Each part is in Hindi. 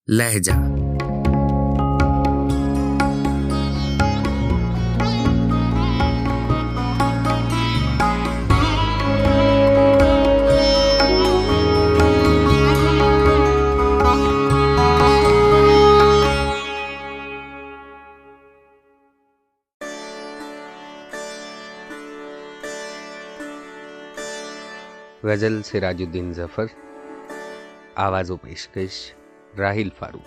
लहजा। गजल सिराजुद्दीन जफर, आवाज़ो पेशकश राहिल फारूक।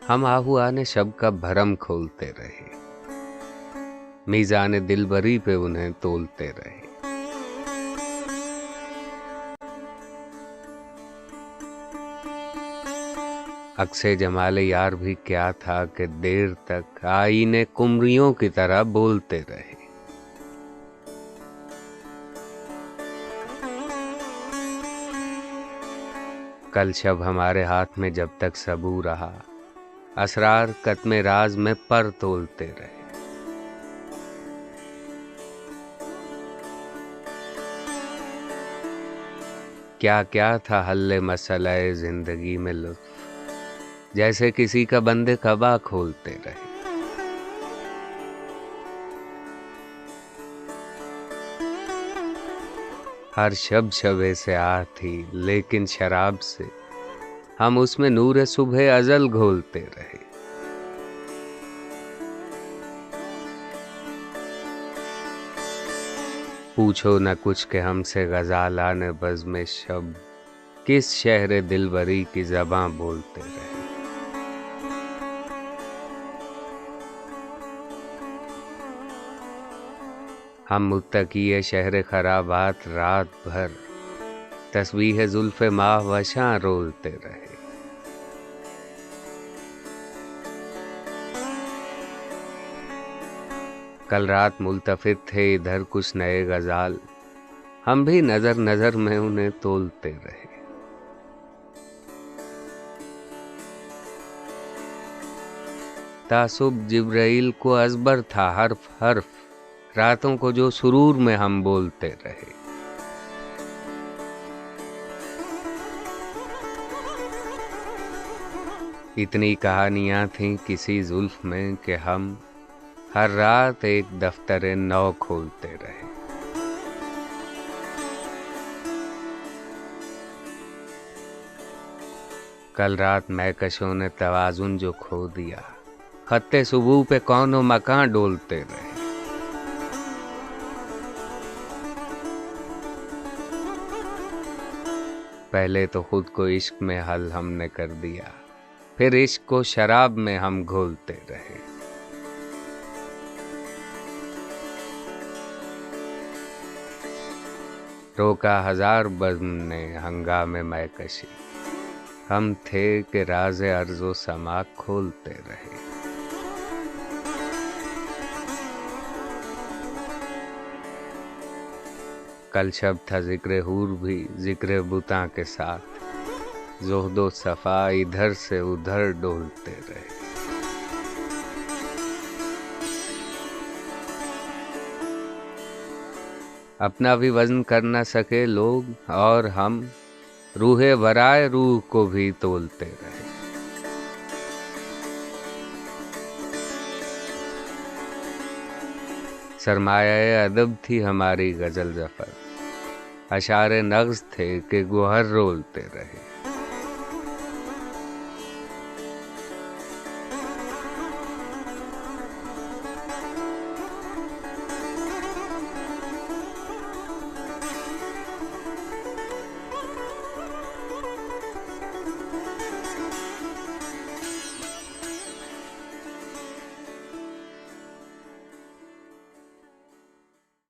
हम आहुआ ने शब का भरम खोलते रहे, मीज़ान दिलबरी पे उन्हें तोलते रहे। अक्से जमाले यार भी क्या था कि देर तक आईने कुमरियों की तरह बोलते रहे। कल शब हमारे हाथ में जब तक सबू रहा, असरार कत्मे राज में पर तोलते रहे। क्या क्या था हल्ले मसले जिंदगी में लुत्फ, जैसे किसी का बंदे कबा खोलते रहे। हर शब शबे से आ थी, लेकिन शराब से हम उसमें नूर सुबह अजल घोलते रहे। पूछो न कुछ के हमसे गजाला ने बज़्म शब, किस शहर दिलबरी की ज़बां बोलते रहे। हम मुत्तकिए शहर खराबात रात भर तस्बीह जुल्फ़े माह वशां रोलते रहे। कल रात मुल्तफित थे इधर कुछ नए गजाल, हम भी नजर नजर में उन्हें तोलते रहे। तासुब जिब्राइल को अज़बर था हर्फ हर्फ, रातों को जो सुरूर में हम बोलते रहे। इतनी कहानियां थीं किसी जुल्फ में कि हम हर रात एक दफ्तर नौ खोलते रहे। कल रात महकशों ने तवाज़ुन जो खो दिया, खत्ते सुबह पे कौनो मकान डोलते रहे। पहले तो खुद को इश्क में हल हमने कर दिया, फिर इश्क को शराब में हम घोलते रहे। रोका हजार बज़्म ने हंगामे मैकशी, हम थे कि राज़े अर्ज़ो समा खोलते रहे। कल शब था जिक्र हूर भी जिक्र बुता के साथ, ज़ुहदो सफ़ा इधर से उधर डोलते रहे। अपना भी वज़न कर न सके लोग, और हम रूहे वराए रूह को भी तोलते रहे। सरमाया अदब थी हमारी गज़ल ज़फ़र, अशारे नग़्ज़ थे कि गुहर रोलते रहे।